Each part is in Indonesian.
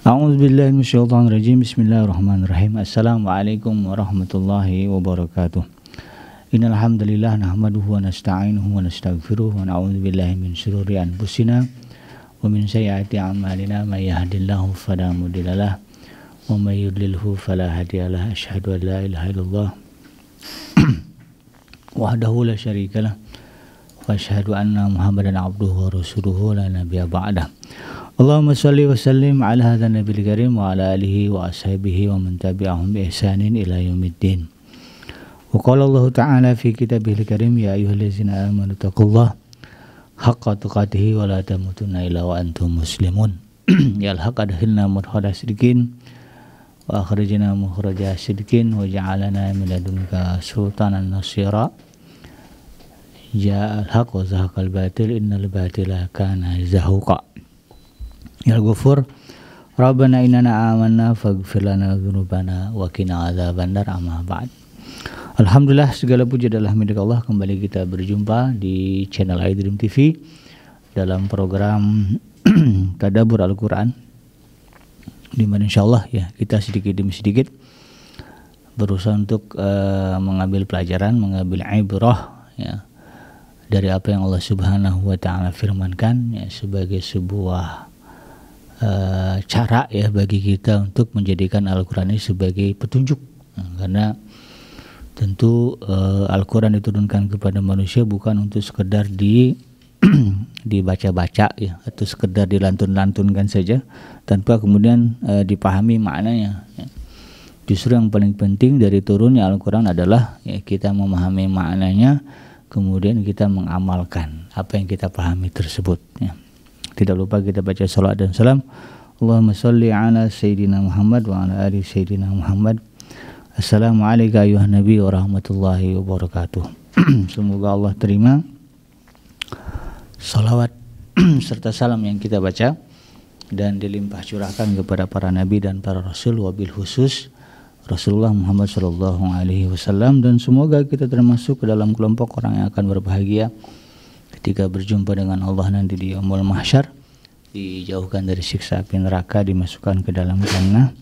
A'udzubillahi minasyaitonirrajim. Bismillahirrahmanirrahim. Assalamualaikum warahmatullahi wabarakatuh. Innal hamdalillah nahmaduhu wa nasta'inuhu wa nastaghfiruh wa na'udzubillahi min shururi anfusina wa min sayyiati a'malina may yahdihillahu fala mudhillalah wa may yudlilhu fala hadiyalah. Asyhadu an la ilaha illallah wahdahu la syarikalah wa asyhadu anna Muhammadan abduhu wa rasuluhu la nabiyya ba'dah. Allahumma salli wa sallim ala hadha nabil karim wa ala alihi wa ashabihi wa man tabi'ahum bi ihsanin ila yaumiddin. Wa qala Allah ta'ala fi kitabihil karim ya ayyuhallazina amanu taqullaha haqqa tuqatih wa la tamutunna illa wa antum muslimun. Ya al-haq adkhilna mudkhala sidqin wa akhrijna mukhraja sidqin wa ja'alna min ladunka sultanan nasira. Ya al-haq wa zahaqal batil innal batila kana zahuqa. Ya Ghafur, Rabbana innana amanna faghfir lana dzunubana wa qina adzabannar. Amma ba'd. Alhamdulillah, segala puji adalah milik Allah. Kembali kita berjumpa di channel iDream TV dalam program Tadabbur Al-Quran, di mana insyaallah ya kita sedikit demi sedikit berusaha untuk mengambil pelajaran, mengambil ibrah ya dari apa yang Allah Subhanahu wa taala firmankan ya, sebagai sebuah cara ya bagi kita untuk menjadikan Al-Quran ini sebagai petunjuk. Karena tentu Al-Quran diturunkan kepada manusia bukan untuk sekedar dibaca-baca ya, atau sekedar dilantun-lantunkan saja tanpa kemudian dipahami maknanya ya. Justru yang paling penting dari turunnya Al-Quran adalah ya, kita memahami maknanya, kemudian kita mengamalkan apa yang kita pahami tersebut ya. Tidak lupa kita baca salawat dan salam. Allahumma salli ala Sayyidina Muhammad wa ala ali Sayyidina Muhammad. Assalamualaikum ayuhan Nabi wa rahmatullahi wabarakatuh. Semoga Allah terima salawat serta salam yang kita baca dan dilimpah curahkan kepada para nabi dan para rasul, wabil khusus Rasulullah Muhammad sallallahu alaihi wasallam, dan semoga kita termasuk ke dalam kelompok orang yang akan berbahagia ketika berjumpa dengan Allah nanti di yaumul mahsyar, dijauhkan dari siksa api neraka, dimasukkan ke dalam jannah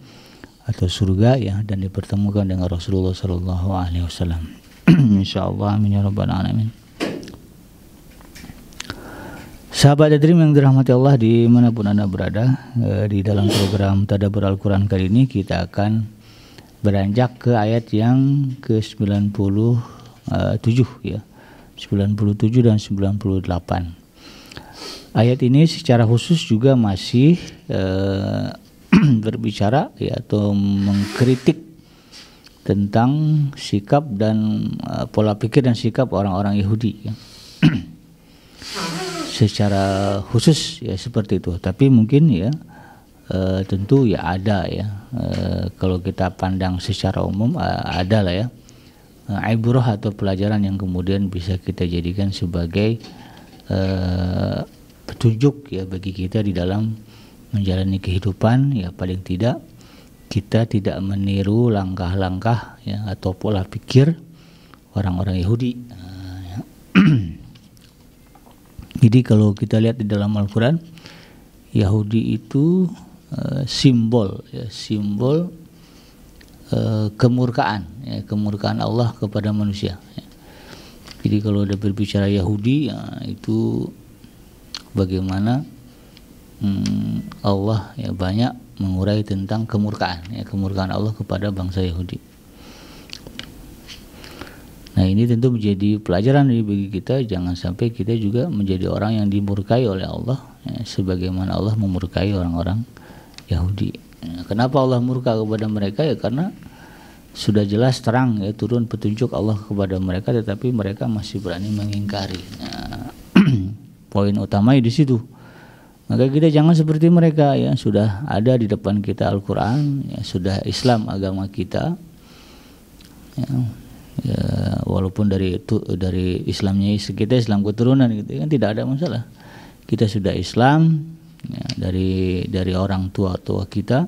atau surga ya, dan dipertemukan dengan Rasulullah sallallahu alaihi wasallam. Insyaallah, amin ya rabbal alamin. Sahabat iDream yang dirahmati Allah dimanapun Anda berada, di dalam program Tadabbur Al-Quran kali ini kita akan beranjak ke ayat yang ke-97 ya. 97 dan 98. Ayat ini secara khusus juga masih berbicara ya, atau mengkritik tentang sikap dan pola pikir dan sikap orang-orang Yahudi ya. Secara khusus ya seperti itu. Tapi mungkin ya tentu ya ada ya, kalau kita pandang secara umum ada lah ya, ibrah atau pelajaran yang kemudian bisa kita jadikan sebagai petunjuk ya bagi kita di dalam menjalani kehidupan ya. Paling tidak kita tidak meniru langkah-langkah ya atau pola pikir orang-orang Yahudi ya. Jadi kalau kita lihat di dalam Al-Quran, Yahudi itu simbol ya, simbol kemurkaan ya, kemurkaan Allah kepada manusia ya. Jadi kalau ada berbicara Yahudi ya, itu bagaimana Allah ya banyak mengurai tentang kemurkaan ya, kemurkaan Allah kepada bangsa Yahudi. Nah, ini tentu menjadi pelajaran bagi kita, jangan sampai kita juga menjadi orang yang dimurkai oleh Allah ya, sebagaimana Allah memurkai orang-orang Yahudi. Kenapa Allah murka kepada mereka ya? Karena sudah jelas terang ya turun petunjuk Allah kepada mereka, tetapi mereka masih berani mengingkari. Nah, poin utamanya di situ. Maka kita jangan seperti mereka ya, sudah ada di depan kita Al-Quran ya, sudah Islam agama kita ya, ya, walaupun dari Islamnya kita Islam keturunan gitu kan, tidak ada masalah. Kita sudah Islam ya, dari orang tua kita,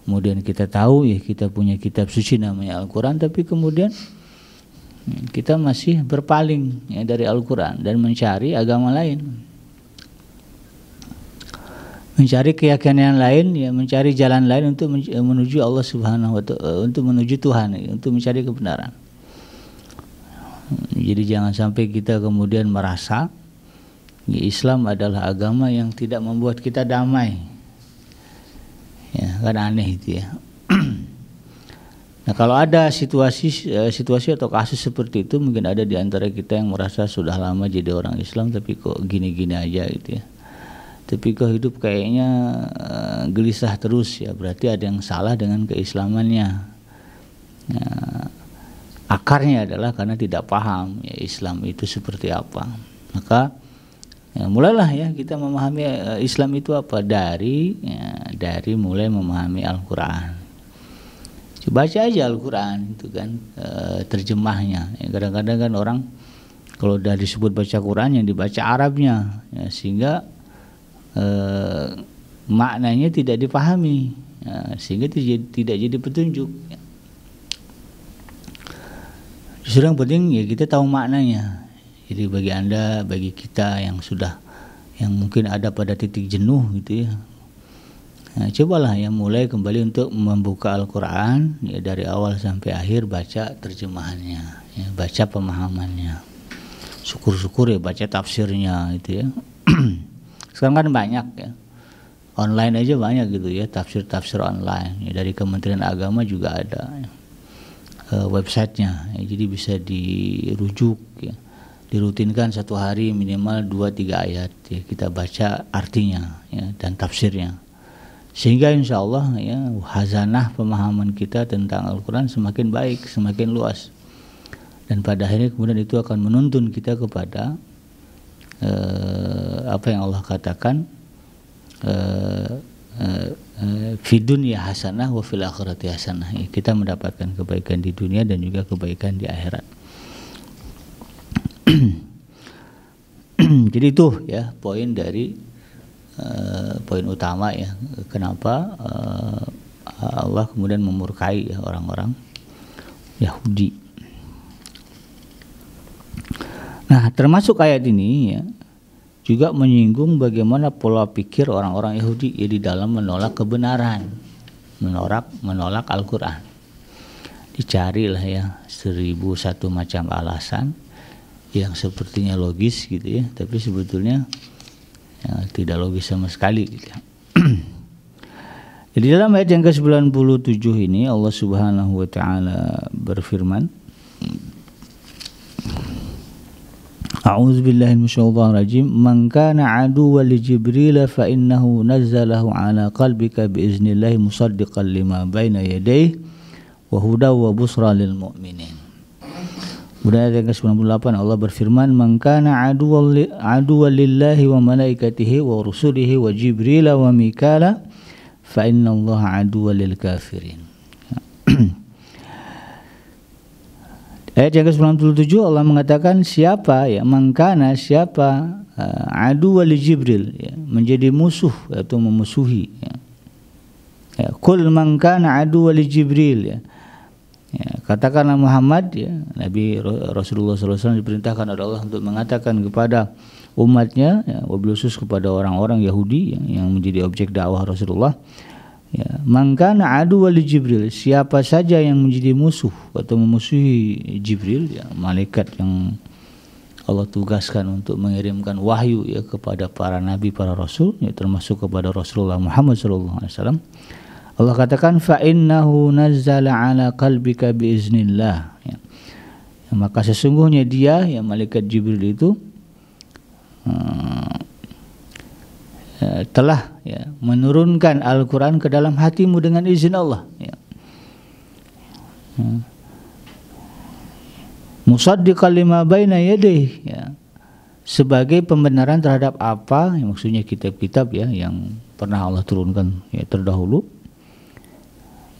kemudian kita tahu ya kita punya kitab suci namanya Al-Quran, tapi kemudian kita masih berpaling ya dari Al-Quran dan mencari agama lain. mencari keyakinan lain, ya mencari jalan lain untuk menuju Allah Subhanahu wa Ta'ala, untuk menuju Tuhan, untuk mencari kebenaran. Jadi jangan sampai kita kemudian merasa ya, Islam adalah agama yang tidak membuat kita damai. Ya, kan aneh itu ya. Nah, kalau ada situasi atau kasus seperti itu, mungkin ada di antara kita yang merasa sudah lama jadi orang Islam tapi kok gini-gini aja gitu ya. Tapi kok hidup kayaknya gelisah terus ya, berarti ada yang salah dengan keislamannya. Ya, akarnya adalah karena tidak paham ya Islam itu seperti apa. Maka ya, mulailah ya kita memahami Islam itu apa dari mulai memahami Al-Quran. Baca aja Al-Quran itu kan terjemahnya. Ya, kadang-kadang kan orang kalau udah disebut baca Quran yang dibaca Arabnya, ya, sehingga maknanya tidak dipahami, ya, sehingga tidak jadi petunjuk. Ya. Justru yang penting ya kita tahu maknanya. Jadi bagi Anda, bagi kita yang mungkin ada pada titik jenuh gitu ya. Nah, cobalah ya mulai kembali untuk membuka Al-Quran ya, dari awal sampai akhir, baca terjemahannya, ya, baca pemahamannya. Syukur-syukur ya baca tafsirnya itu ya. Sekarang kan banyak ya, online aja banyak gitu ya, tafsir online ya, dari Kementerian Agama juga ada ya, websitenya ya, jadi bisa dirujuk ya, dirutinkan satu hari minimal 2-3 ayat ya, kita baca artinya ya, dan tafsirnya. Sehingga insya Allah ya, hazanah pemahaman kita tentang Al-Quran semakin baik, semakin luas. Dan pada akhirnya kemudian itu akan menuntun kita kepada apa yang Allah katakan, fi dunya hasanah wa fil akhirati hasanah. Ya, kita mendapatkan kebaikan di dunia dan juga kebaikan di akhirat. Jadi itu ya poin dari poin utama ya, kenapa Allah kemudian memurkai ya orang-orang Yahudi. Nah, termasuk ayat ini ya juga menyinggung bagaimana pola pikir orang-orang Yahudi ya, di dalam menolak kebenaran, menolak Al-Quran. Dicarilah ya 1001 macam alasan yang sepertinya logis gitu ya, tapi sebetulnya ya, tidak logis sama sekali gitu ya. Jadi dalam ayat yang ke-97 ini Allah Subhanahu wa taala berfirman, A'udzu billahi minasyaitonir rajim, "Man kana aduwwan li Jibril fa innahu nazzalahu 'ala qalbika bi idznillah musaddiqan lima baina yadayhi wa hudaw wa busra lil mu'minin." Kemudian ayat ke-98 Allah berfirman, "Man kana aduwwan lillahi wa malaikatihi wa rusulihi wa Jibril wa Mikala fa innallaha aduwwan lil kafirin." Ayat yang ke-97 Allah mengatakan siapa ya, man kana siapa aduwwan li Jibril ya, menjadi musuh atau memusuhi ya. Ya, qul man kana aduwwan li Jibril ya. Ya, katakanlah Muhammad ya, Nabi Rasulullah SAW diperintahkan oleh Allah untuk mengatakan kepada umatnya ya, wabil khusus kepada orang-orang Yahudi yang menjadi objek dakwah Rasulullah ya, man kana aduwwan li Jibril, siapa saja yang menjadi musuh atau memusuhi Jibril ya, malaikat yang Allah tugaskan untuk mengirimkan wahyu ya kepada para nabi, para rasul ya, termasuk kepada Rasulullah Muhammad SAW. Allah katakan fa innahu nazzala ala qalbika bi iznillah ya. Ya, maka sesungguhnya dia ya, malaikat Jibril itu telah ya, menurunkan Al-Quran ke dalam hatimu dengan izin Allah ya. Musaddiqan lima baina yadayhi ya, sebagai pembenaran terhadap apa ya, maksudnya kitab-kitab ya yang pernah Allah turunkan ya terdahulu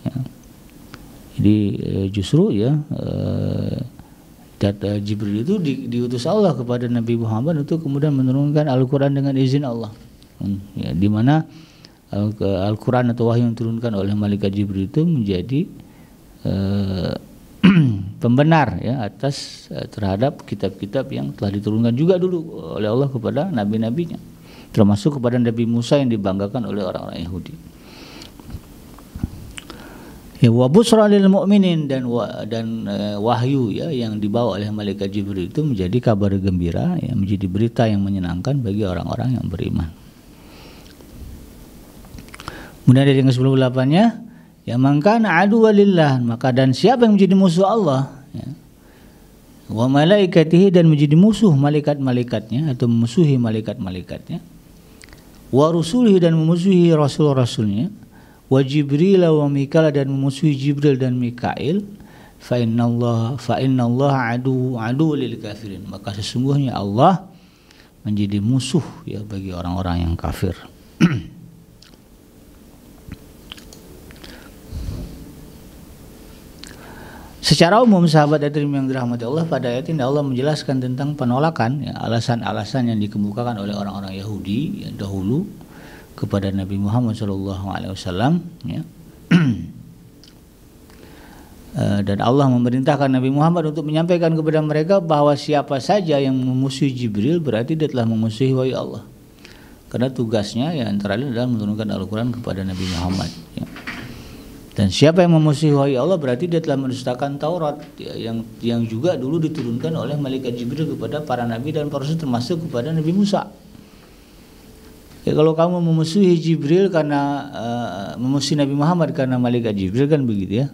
ya. Jadi justru ya Jibril itu diutus Allah kepada Nabi Muhammad untuk kemudian menurunkan Al-Quran dengan izin Allah ya, di mana Al-Quran atau wahyu yang diturunkan oleh malaikat Jibril itu menjadi pembenar ya atas terhadap kitab-kitab yang telah diturunkan juga dulu oleh Allah kepada nabi-nabinya. termasuk kepada Nabi Musa yang dibanggakan oleh orang-orang Yahudi. Ya, wa busra lil mu'minin, dan wahyu ya yang dibawa oleh malaikat Jibril itu menjadi kabar gembira, ya, menjadi berita yang menyenangkan bagi orang-orang yang beriman. Kemudian dari yang ke-98-nya, ya man kana aduwwan lillah, maka dan siapa yang menjadi musuh Allah, ya, wa malaikatihi, dan menjadi musuh malaikat-malaikatnya atau memusuhi malaikat-malaikatnya, wa rusulihi, dan memusuhi rasul-rasulnya, wa Jibril wa Mikail, dan memusuhi Jibril dan Mikail, fa innallaha adu lil kafirin, maka sesungguhnya Allah menjadi musuh ya bagi orang-orang yang kafir. Secara umum sahabat hadirin yang dirahmati Allah, pada ayat ini Allah menjelaskan tentang penolakan, ya, alasan-alasan yang dikemukakan oleh orang-orang Yahudi ya, dahulu kepada Nabi Muhammad SAW, ya. Dan Allah memerintahkan Nabi Muhammad untuk menyampaikan kepada mereka bahwa siapa saja yang memusuhi Jibril berarti dia telah memusuhi wahyu Allah, karena tugasnya ya antara lain adalah menurunkan Al-Quran kepada Nabi Muhammad, ya. Dan siapa yang memusuhi wahyu Allah berarti dia telah mendustakan Taurat, ya, yang juga dulu diturunkan oleh malaikat Jibril kepada para nabi dan para rasul, termasuk kepada Nabi Musa. Ya, kalau kamu memusuhi Jibril karena memusuhi Nabi Muhammad karena malaikat Jibril kan begitu ya,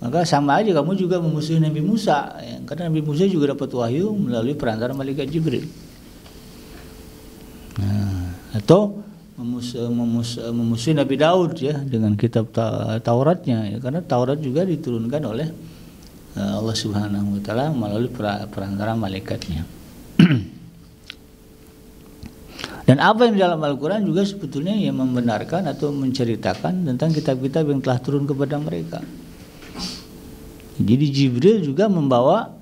maka sama aja kamu juga memusuhi Nabi Musa, ya, karena Nabi Musa juga dapat wahyu melalui perantara malaikat Jibril. Nah, atau memusuhi Nabi Daud ya dengan kitab Tauratnya, ya, karena Taurat juga diturunkan oleh Allah Subhanahu wa taala melalui perantara malaikatnya. Dan apa yang di dalam Al-Quran juga sebetulnya yang membenarkan atau menceritakan tentang kitab-kitab yang telah turun kepada mereka. Jadi Jibril juga membawa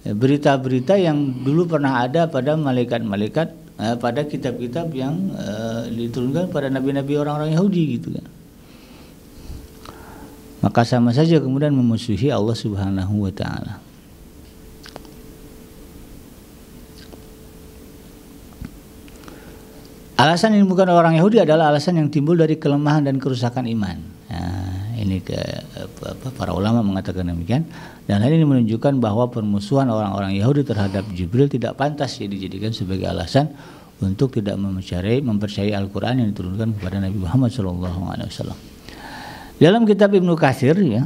berita-berita yang dulu pernah ada pada malaikat-malaikat, pada kitab-kitab yang diturunkan pada nabi-nabi orang-orang Yahudi gitu kan. Maka sama saja kemudian memusuhi Allah Subhanahu wa taala. Alasan yang bukan orang Yahudi adalah alasan yang timbul dari kelemahan dan kerusakan iman. Nah, ini para ulama mengatakan demikian, dan hal ini menunjukkan bahwa permusuhan orang-orang Yahudi terhadap Jibril tidak pantas ya dijadikan sebagai alasan untuk tidak mempercayai Al-Quran yang diturunkan kepada Nabi Muhammad SAW. Dalam kitab Ibnu Katsir ya,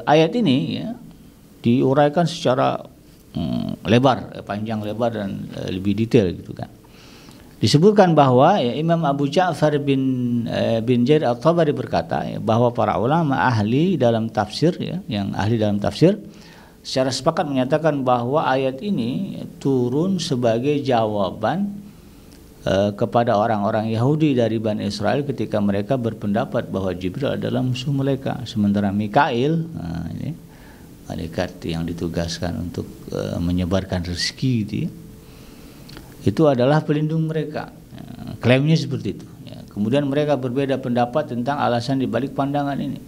ayat ini ya diuraikan secara lebar, panjang lebar dan lebih detail gitu kan. Disebutkan bahwa ya, Imam Abu Ja'far bin Jarir At-Tabari berkata ya, bahwa para ulama ahli dalam tafsir ya, yang ahli dalam tafsir secara sepakat menyatakan bahwa ayat ini turun sebagai jawaban kepada orang-orang Yahudi dari Bani Israel ketika mereka berpendapat bahwa Jibril adalah musuh mereka, sementara Mikail, ini malaikat yang ditugaskan untuk menyebarkan rezeki gitu ya, itu adalah pelindung mereka. Klaimnya seperti itu ya. Kemudian mereka berbeda pendapat tentang alasan dibalik pandangan ini.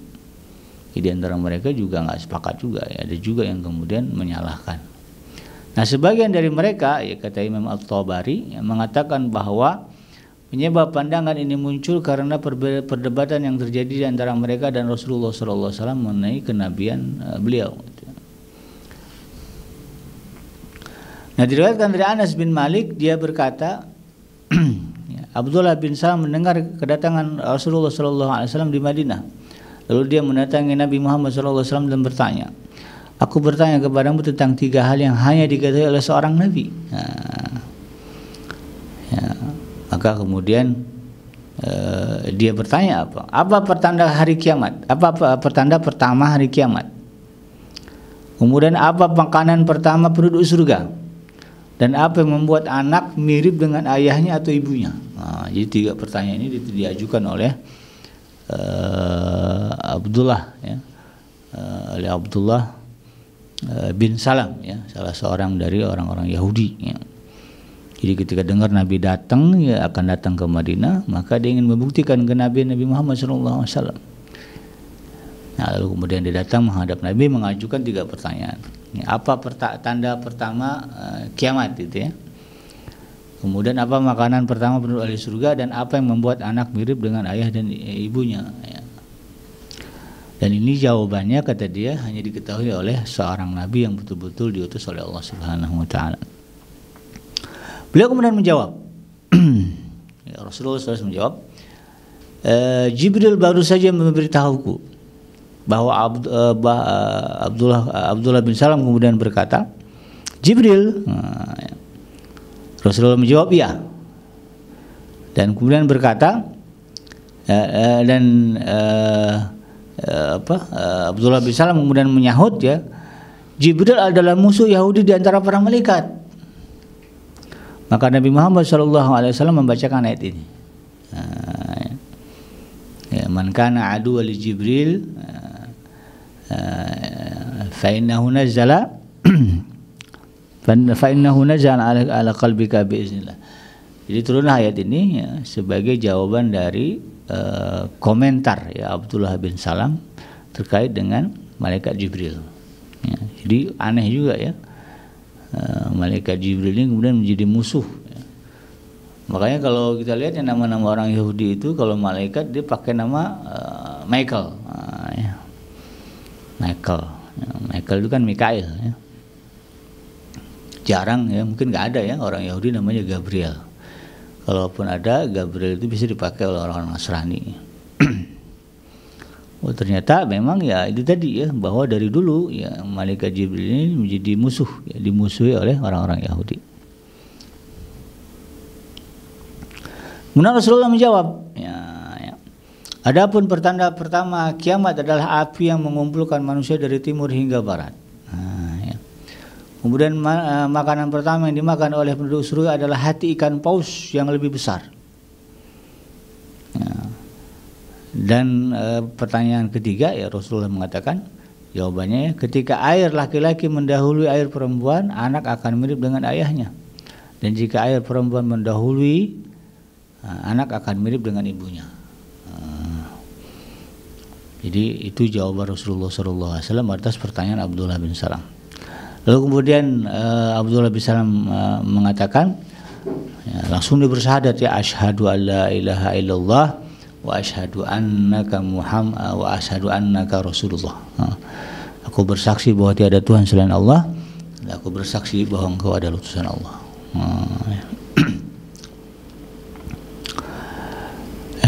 Di antara mereka juga nggak sepakat juga ya. Ada juga yang kemudian menyalahkan. Nah, sebagian dari mereka ya, kata Imam At-Tabari ya, mengatakan bahwa penyebab pandangan ini muncul karena perdebatan yang terjadi di antara mereka dan Rasulullah SAW mengenai kenabian beliau. Nah, diriwayatkan dari Anas bin Malik, dia berkata, Abdullah bin Salam mendengar kedatangan Rasulullah SAW di Madinah. Lalu dia mendatangi Nabi Muhammad SAW dan bertanya, aku bertanya kepadamu tentang 3 hal yang hanya diketahui oleh seorang Nabi. Nah, ya, maka kemudian dia bertanya apa pertanda hari kiamat? Apa pertanda pertama hari kiamat? Kemudian apa makanan pertama penduduk surga? Dan apa yang membuat anak mirip dengan ayahnya atau ibunya? Nah, jadi 3 pertanyaan ini diajukan oleh Abdullah ya, oleh Abdullah bin Salam ya, salah seorang dari orang-orang Yahudi ya. Jadi ketika dengar Nabi datang ya, akan datang ke Madinah, maka dia ingin membuktikan kenabian Nabi Muhammad SAW. Nah, lalu kemudian dia datang menghadap Nabi mengajukan 3 pertanyaan. Apa tanda pertama kiamat itu ya? Kemudian apa makanan pertama penduduk ahli surga dan apa yang membuat anak mirip dengan ayah dan ibunya, ya. Dan ini jawabannya kata dia hanya diketahui oleh seorang nabi yang betul-betul diutus oleh Allah Subhanahu wa taala. Beliau kemudian menjawab, ya, Rasulullah SAW menjawab, Jibril baru saja memberitahuku bahwa Abdullah bin Salam kemudian berkata, Jibril. Rasulullah menjawab iya, dan kemudian berkata Abdullah bin Salam kemudian menyahut, ya, Jibril adalah musuh Yahudi di antara para malaikat. Maka Nabi Muhammad SAW membacakan ayat ini, ya, man kana adu li Jibril fa innahu nazala ala qalbika biiznillah. Jadi turunlah ayat ini, ya, sebagai jawaban dari komentar, ya, Abdullah bin Salam terkait dengan malaikat Jibril, ya. Jadi aneh juga, ya, malaikat Jibril ini kemudian menjadi musuh, ya. Makanya kalau kita lihat yang nama-nama orang Yahudi itu, kalau malaikat dia pakai nama Michael, ya. Michael itu kan Mikail, ya. Jarang, ya, mungkin nggak ada, ya, orang Yahudi namanya Gabriel. Kalaupun ada, Gabriel itu bisa dipakai oleh orang Nasrani. Oh, ternyata memang, ya, itu tadi, ya, bahwa dari dulu, ya, malaikat Jibril ini menjadi musuh, ya, dimusuhi oleh orang-orang Yahudi. Kemudian Rasulullah menjawab, ya, adapun pertanda pertama kiamat adalah api yang mengumpulkan manusia dari timur hingga barat. Kemudian makanan pertama yang dimakan oleh penduduk surga adalah hati ikan paus yang lebih besar. Ya. Dan pertanyaan ketiga, ya, Rasulullah mengatakan, jawabannya, ya, ketika air laki-laki mendahului air perempuan, anak akan mirip dengan ayahnya. Dan jika air perempuan mendahului, anak akan mirip dengan ibunya. Jadi itu jawaban Rasulullah SAW atas pertanyaan Abdullah bin Salam. Lalu kemudian Abdullah bin Salam mengatakan, ya, langsung dia bersyahadat, ya, asyhadu alla ilaha illallah wa asyhadu annaka Muhammad wa asyhadu annaka Rasulullah. Aku bersaksi bahwa tiada Tuhan selain Allah, dan aku bersaksi bahwa engkau adalah utusan Allah.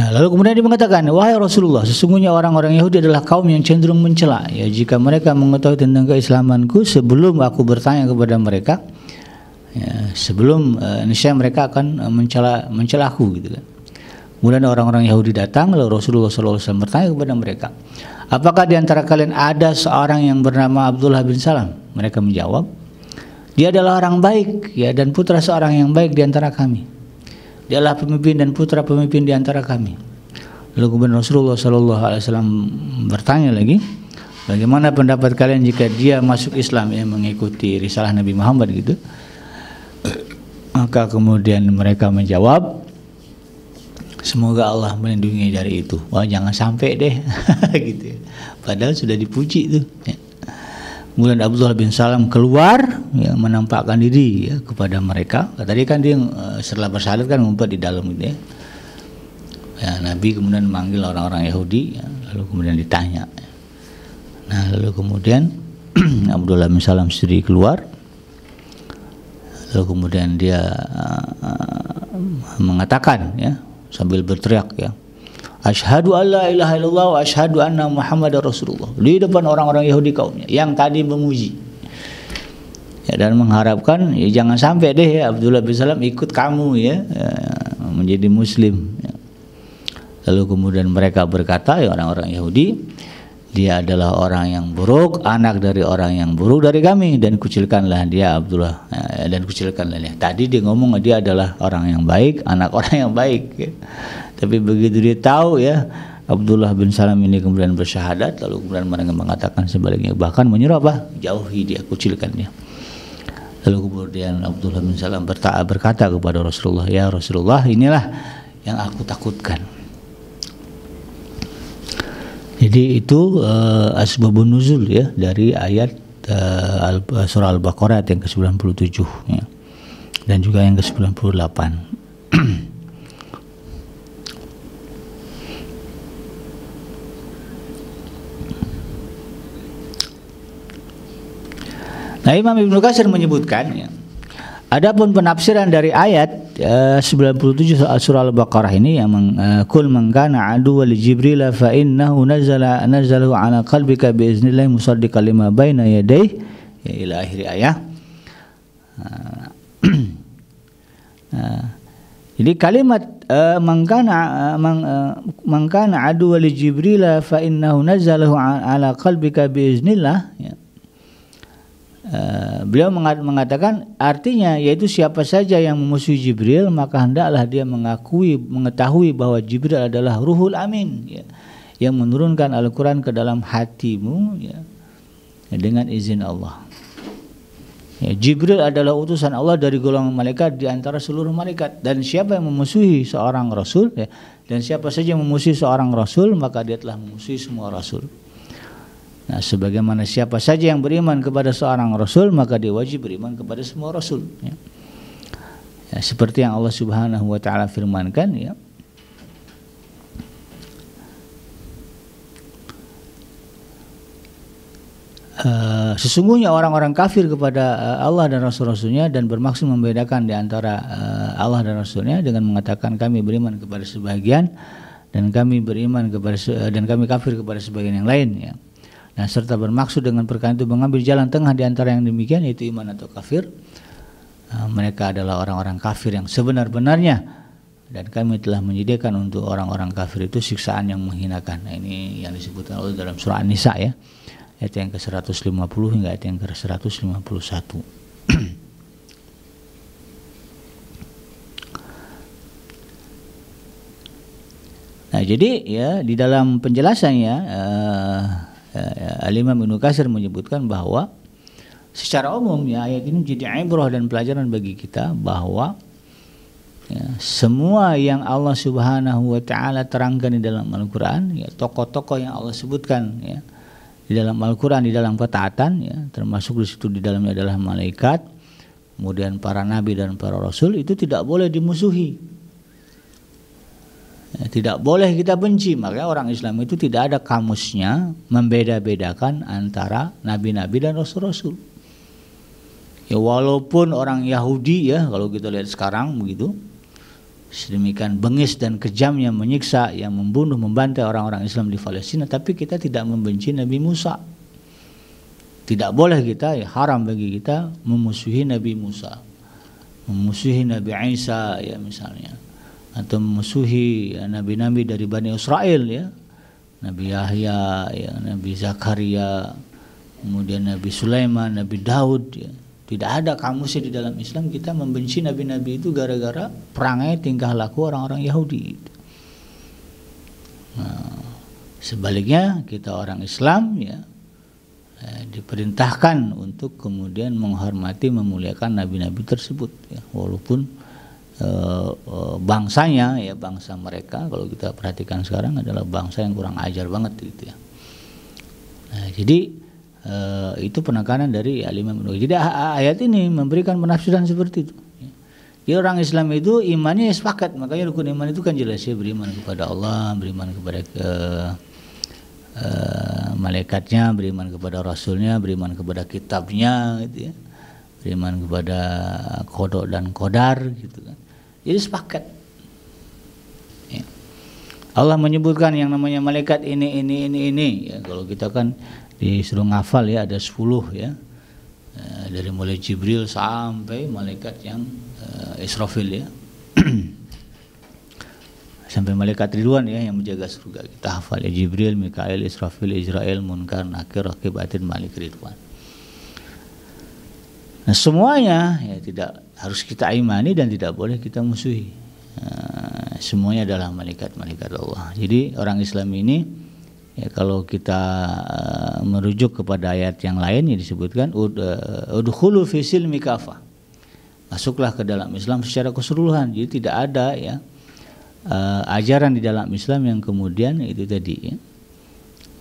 Lalu kemudian dia mengatakan, wahai Rasulullah, sesungguhnya orang-orang Yahudi adalah kaum yang cenderung mencela, ya, jika mereka mengetahui tentang keislamanku sebelum aku bertanya kepada mereka, ya, sebelum niscaya mereka akan mencelaku, gitu kan. Kemudian orang-orang Yahudi datang, lalu Rasulullah SAW bertanya kepada mereka, apakah di antara kalian ada seorang yang bernama Abdullah bin Salam? Mereka menjawab, dia adalah orang baik, ya, dan putra seorang yang baik di antara kami. Dia adalah pemimpin dan putra pemimpin di antara kami. Lalu kemudian Rasulullah SAW bertanya lagi, bagaimana pendapat kalian jika dia masuk Islam, ya, mengikuti risalah Nabi Muhammad, gitu. Maka kemudian mereka menjawab, semoga Allah melindungi dari itu. Wah, jangan sampai deh, gitu. Padahal sudah dipuji itu, ya. Kemudian Abdullah bin Salam keluar, ya, menampakkan diri, ya, kepada mereka. Tadi kan dia setelah bersyahadat kan ngumpet di dalam, gitu, ya. Ya, Nabi kemudian memanggil orang-orang Yahudi, ya, lalu kemudian ditanya. Nah, lalu kemudian Abdullah bin Salam sendiri keluar, lalu kemudian dia mengatakan, ya, sambil berteriak, ya, asyhadu alla ilaha illallah wa asyhadu anna Muhammadar Rasulullah, di depan orang-orang Yahudi kaumnya yang tadi memuji, ya, dan mengharapkan, ya, jangan sampai deh, ya, Abdullah bin Salam ikut kamu, ya, menjadi muslim, ya. Lalu kemudian mereka berkata, ya, orang-orang Yahudi, dia adalah orang yang buruk, anak dari orang yang buruk dari kami, dan kucilkanlah dia Abdullah, ya, dan kucilkanlah dia. Tadi dia ngomong dia adalah orang yang baik, anak orang yang baik, ya. Tapi begitu dia tahu, ya, Abdullah bin Salam ini kemudian bersyahadat, lalu kemudian mereka mengatakan sebaliknya, bahkan menyuruh apa? Jauhi dia, kucilkan dia. Lalu kemudian Abdullah bin Salam berkata kepada Rasulullah, ya Rasulullah, inilah yang aku takutkan. Jadi itu asbabun nuzul, ya, dari ayat surah Al-Baqarah yang ke-97, ya. dan juga yang ke-98. Nah, Imam Ibnu Katsir menyebutkan ya, adapun penafsiran dari ayat 97 surah Al-Baqarah ini yang kul man kana aduwwan li Jibril fa innahu nazalahu ala qalbika bi iznillah musaddiqan lima baina yadayhi ya, ila akhir ayat. Jadi kalimat man kana aduwwan li Jibril fa innahu nazalahu ala qalbika bi iznillah ya. Beliau mengatakan artinya yaitu siapa saja yang memusuhi Jibril maka hendaklah dia mengetahui bahwa Jibril adalah Ruhul Amin ya, yang menurunkan Al-Quran ke dalam hatimu ya, dengan izin Allah. Ya, Jibril adalah utusan Allah dari golongan malaikat di antara seluruh malaikat, dan siapa yang memusuhi seorang rasul ya, dan siapa saja yang memusuhi seorang rasul maka dia telah memusuhi semua rasul. Nah, sebagaimana siapa saja yang beriman kepada seorang rasul maka dia wajib beriman kepada semua rasul ya. Ya, seperti yang Allah Subhanahu wa taala firmankan ya. Sesungguhnya orang-orang kafir kepada Allah dan Rasul-Rasulnya dan bermaksud membedakan di antara Allah dan Rasulnya dengan mengatakan kami beriman kepada sebagian dan kami beriman kepada dan kami kafir kepada sebagian yang lain ya. Nah, serta bermaksud dengan perkara itu mengambil jalan tengah di antara yang demikian yaitu iman atau kafir. Mereka adalah orang-orang kafir yang sebenar-benarnya dan kami telah menyediakan untuk orang-orang kafir itu siksaan yang menghinakan. Nah, ini yang disebutkan oleh dalam surah An-Nisa ya. Ayat yang ke-150 hingga ayat yang ke-151. Nah, jadi ya di dalam penjelasannya Al-Imam Ibnu Katsir menyebutkan bahwa secara umum ya ayat ini menjadi ibrah dan pelajaran bagi kita bahwa ya, semua yang Allah Subhanahu wa taala terangkan di dalam Al-Qur'an ya, tokoh-tokoh yang Allah sebutkan ya di dalam Al-Qur'an di dalam ketaatan ya, termasuk di situ di dalamnya adalah malaikat, kemudian para nabi dan para rasul, itu tidak boleh dimusuhi. Tidak boleh kita benci. Makanya orang Islam itu tidak ada kamusnya membeda-bedakan antara nabi-nabi dan rasul-rasul. Ya walaupun orang Yahudi ya kalau kita lihat sekarang begitu sedemikian bengis dan kejamnya menyiksa, yang membunuh, membantai orang-orang Islam di Palestina, tapi kita tidak membenci Nabi Musa. Tidak boleh kita, ya haram bagi kita memusuhi Nabi Musa, memusuhi Nabi Isa ya misalnya, atau memusuhi ya, nabi-nabi dari Bani Israel ya, Nabi Yahya ya, Nabi Zakaria, kemudian Nabi Sulaiman, Nabi Daud ya. Tidak ada kamusnya di dalam Islam kita membenci nabi-nabi itu gara-gara perangai tingkah laku orang-orang Yahudi. Nah, sebaliknya kita orang Islam ya diperintahkan untuk kemudian menghormati, memuliakan nabi-nabi tersebut ya, walaupun bangsanya ya, bangsa mereka kalau kita perhatikan sekarang adalah bangsa yang kurang ajar banget gitu ya. Nah, jadi itu penekanan dari Al-Imam Ibnu. Jadi ayat ini memberikan penafsiran seperti itu. Jadi orang Islam itu imannya sepakat, makanya rukun iman itu kan jelas ya, beriman kepada Allah, beriman kepada malaikatnya, beriman kepada rasulnya, beriman kepada kitabnya gitu ya, beriman kepada qada dan qadar gitu kan. Jadi sepakat. Ya. Allah menyebutkan yang namanya malaikat ini ya, kalau kita kan disuruh ngafal ya ada 10 ya, dari mulai Jibril sampai malaikat yang Israfil ya sampai malaikat Ridwan ya yang menjaga surga, kita hafal ya, Jibril, Mikail, Israfil, Israel, Munkar, Nakir, Raqib, Atid, Malik, Ridwan. Nah semuanya ya tidak harus kita imani dan tidak boleh kita musuhi. Semuanya adalah malaikat-malaikat Allah. Jadi orang Islam ini ya, kalau kita merujuk kepada ayat yang lain yang disebutkan udkhulu fi silmi kafah, masuklah ke dalam Islam secara keseluruhan. Jadi tidak ada ya ajaran di dalam Islam yang kemudian itu tadi ya,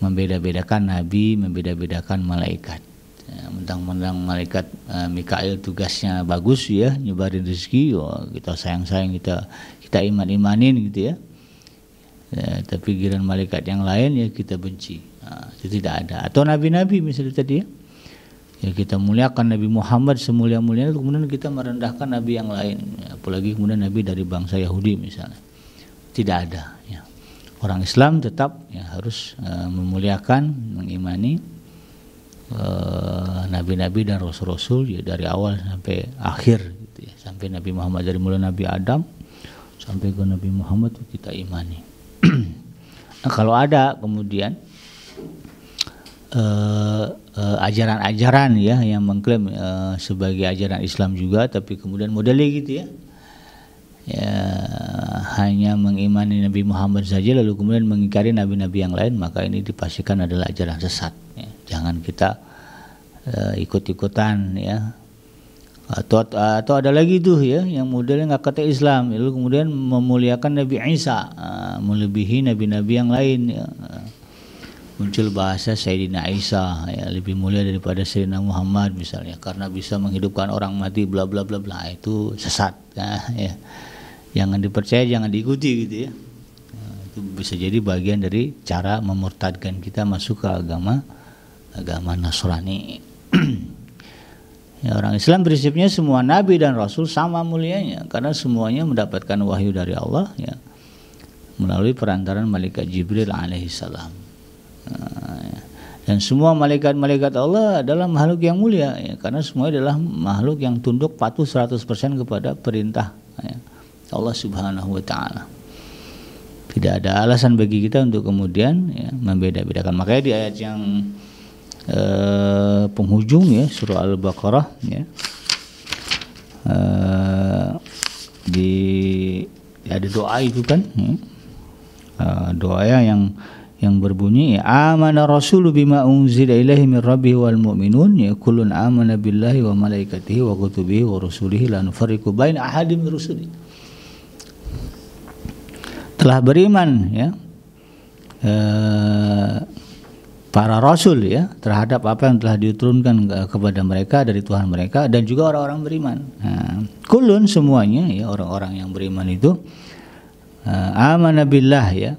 membeda-bedakan nabi, membeda-bedakan malaikat. Ya, mentang-mentang malaikat Mikail tugasnya bagus ya, nyebarin rezeki, kita sayang-sayang, kita iman-imanin gitu ya. Tapi giliran malaikat yang lain ya kita benci. Itu tidak ada. Atau nabi-nabi misalnya tadi ya. Ya kita muliakan Nabi Muhammad semulia-mulianya, kemudian kita merendahkan nabi yang lain. Apalagi kemudian nabi dari bangsa Yahudi misalnya. Tidak ada ya. Orang Islam tetap ya harus memuliakan, mengimani nabi-nabi dan rasul-rasul ya, dari awal sampai akhir gitu ya. Sampai Nabi Muhammad, dari mulai Nabi Adam sampai ke Nabi Muhammad kita imani. Nah, kalau ada kemudian ajaran-ajaran ya yang mengklaim sebagai ajaran Islam juga, tapi kemudian modelnya gitu ya, hanya mengimani Nabi Muhammad saja lalu kemudian mengingkari nabi-nabi yang lain, maka ini dipastikan adalah ajaran sesat ya. Jangan kita ikut-ikutan ya. Atau ada lagi tuh ya yang modelnya nggak kata Islam, lalu kemudian memuliakan Nabi Isa melebihi nabi-nabi yang lain ya. Muncul bahasa Sayyidina Isa ya, lebih mulia daripada Sayyidina Muhammad misalnya, karena bisa menghidupkan orang mati bla bla bla bla. Itu sesat ya. Jangan dipercaya, jangan diikuti gitu ya. Itu bisa jadi bagian dari cara memurtadkan kita masuk ke agama Nasrani. Ya, orang Islam prinsipnya semua nabi dan rasul sama mulianya, karena semuanya mendapatkan wahyu dari Allah ya, melalui perantaran malaikat Jibril alaihissalam. Dan semua malaikat-malaikat Allah adalah makhluk yang mulia ya, karena semua adalah makhluk yang tunduk patuh 100% kepada perintah ya, Allah Subhanahu wa taala. Tidak ada alasan bagi kita untuk kemudian ya, membeda-bedakan. Makanya di ayat yang penghujung ya surah Al-Baqarah ya, ada doa itu kan ya, doa yang berbunyi amana rasulu bima unzila ilaihi min rabbihi wal mu'minun ya kullun amana billahi wa malaikatihi wa kutubihi wa rusulihi la nufarriqu baina ahadin min rusulihi. Telah beriman ya para rasul ya terhadap apa yang telah diturunkan kepada mereka dari Tuhan mereka, dan juga orang-orang beriman. Kullun semuanya ya, orang-orang yang beriman itu amana billah ya,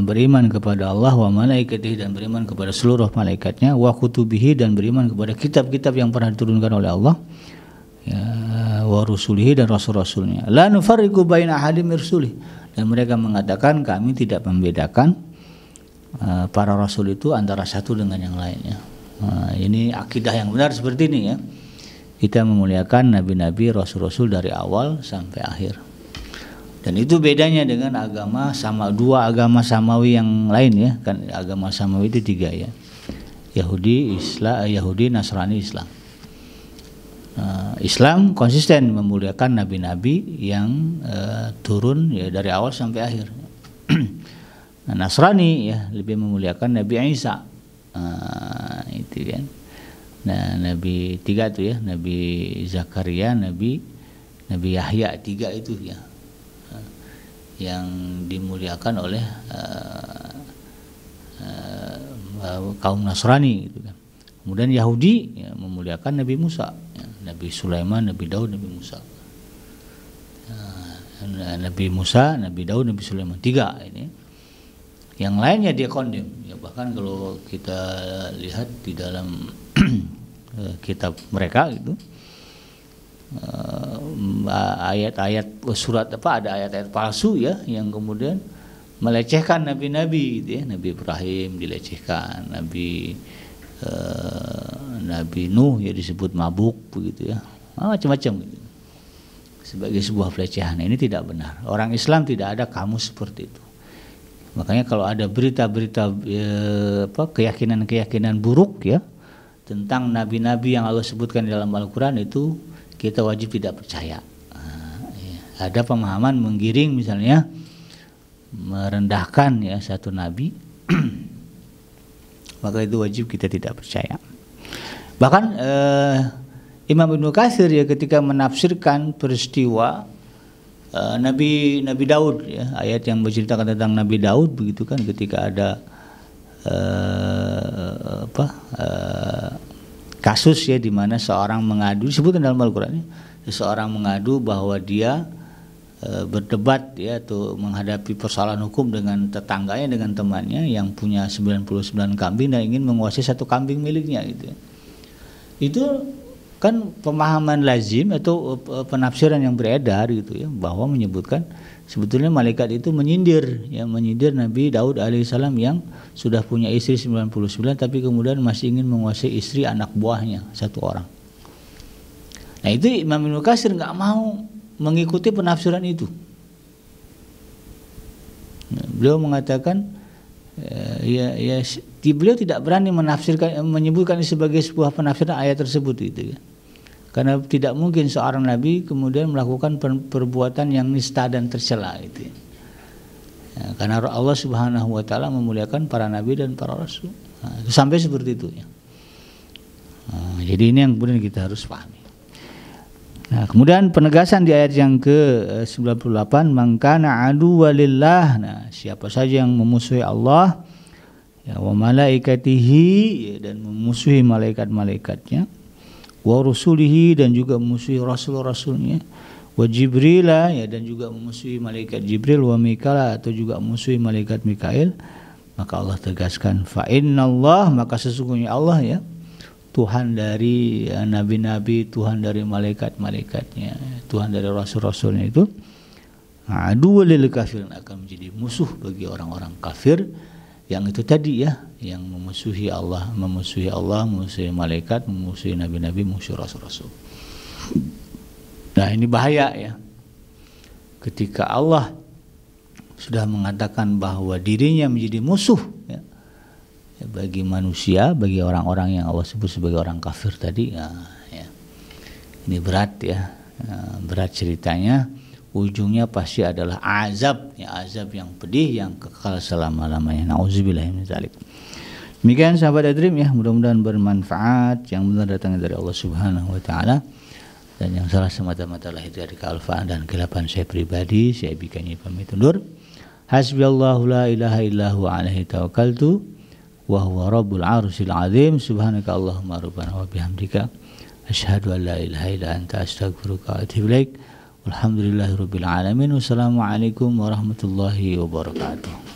beriman kepada Allah, wa malaikatihi dan beriman kepada seluruh malaikatnya, wa kutubihi dan beriman kepada kitab-kitab yang pernah diturunkan oleh Allah ya, wa rusulihi dan rasul-rasulnya. La nufarriqu baina ahadin min rusulihi, dan mereka mengatakan kami tidak membedakan para rasul itu antara satu dengan yang lainnya. Ini akidah yang benar seperti ini ya. Kita memuliakan nabi-nabi, rasul-rasul dari awal sampai akhir. Dan itu bedanya dengan dua agama samawi yang lain ya. Kan agama samawi itu 3 ya. Yahudi, Nasrani, Islam. Islam konsisten memuliakan nabi-nabi yang turun ya dari awal sampai akhir. Nah, Nasrani ya lebih memuliakan Nabi Isa, itu kan. Nah, Nabi 3 itu ya, Nabi Zakaria, Nabi Yahya, 3 itu ya, yang dimuliakan oleh kaum Nasrani gitu kan. Kemudian Yahudi ya, memuliakan Nabi Musa, ya, Nabi Sulaiman, Nabi Daud, Nabi Musa. Nabi Musa, Nabi Daud, Nabi Sulaiman, 3 ini. Yang lainnya dia kondem ya, bahkan kalau kita lihat di dalam kitab mereka itu ayat-ayat surat ada ayat-ayat palsu ya yang kemudian melecehkan nabi-nabi gitu ya. Nabi Ibrahim dilecehkan, Nabi Nuh ya disebut mabuk begitu ya, macam-macam gitu, sebagai sebuah pelecehan. Ini tidak benar. Orang Islam tidak ada kamus seperti itu. Makanya kalau ada berita-berita keyakinan-keyakinan buruk ya tentang nabi-nabi yang Allah sebutkan di dalam Al-Quran, itu kita wajib tidak percaya. Ya. Ada pemahaman menggiring misalnya, merendahkan ya satu nabi, maka itu wajib kita tidak percaya. Bahkan Imam Ibnu Katsir ya ketika menafsirkan peristiwa Nabi Daud ya, ayat yang menceritakan tentang Nabi Daud begitu kan, ketika ada kasus ya di mana seorang mengadu, disebutkan dalam Al-Qur'an, seseorang mengadu bahwa dia berdebat ya atau menghadapi persoalan hukum dengan tetangganya, dengan temannya yang punya 99 kambing dan ingin menguasai satu kambing miliknya gitu. Itu kan pemahaman lazim atau penafsiran yang beredar gitu ya, bahwa menyebutkan sebetulnya malaikat itu menyindir Nabi Daud alaihissalam yang sudah punya istri 99 tapi kemudian masih ingin menguasai istri anak buahnya satu orang. Nah itu Imam Ibnu Katsir nggak mau mengikuti penafsiran itu. Beliau mengatakan beliau tidak berani menafsirkan, menyebutkan sebagai sebuah penafsiran ayat tersebut gitu ya. Karena tidak mungkin seorang nabi kemudian melakukan perbuatan yang nista dan tercela itu ya. Karena Allah Subhanahu wa taala memuliakan para nabi dan para rasul. Sampai seperti itu ya. Jadi ini yang kemudian kita harus pahami. Nah, kemudian penegasan di ayat yang ke-98, man kana aduwalillah. Nah, siapa saja yang memusuhi Allah ya, wa malaikatihi ya, dan memusuhi malaikat-malaikatnya, wa rusulihi dan juga memusuhi rasul-rasulnya, wa jibrila ya dan juga memusuhi malaikat Jibril, wa mikala atau juga memusuhi malaikat Mikail, maka Allah tegaskan fa innallah, maka sesungguhnya Allah ya Tuhan dari nabi-nabi, Tuhan dari malaikat-malaikatnya, Tuhan dari rasul-rasulnya itu aduwwul lil kafirin, akan menjadi musuh bagi orang-orang kafir yang itu tadi ya, yang memusuhi Allah, memusuhi malaikat, memusuhi nabi-nabi, memusuhi rasul-rasul. Nah, ini bahaya ya. Ketika Allah sudah mengatakan bahwa dirinya menjadi musuh ya, bagi manusia, bagi orang-orang yang Allah sebut sebagai orang kafir tadi ya, ini berat ya, berat ceritanya, ujungnya pasti adalah azab ya, azab yang pedih yang kekal selama-lamanya. Nauzubillah min dzalik. Demikian sahabat Adrim ya, mudah-mudahan bermanfaat, yang benar datangnya dari Allah Subhanahu wa taala, dan yang salah semata-mata lahir dari kealfaan dan kelapan saya pribadi. Saya bikinnya pamit undur. Hasbiyallahu la ilaha illahu alaihi tawakkaltu wa huwa rabbul arsyil azim. Subhanaka Allahumma rabbana wa bihamdika asyhadu an la ilaha illa anta astaghfiruka wa atubu ilaik. Walhamdulillahirabbil alamin. Wassalamualaikum warahmatullahi wabarakatuh.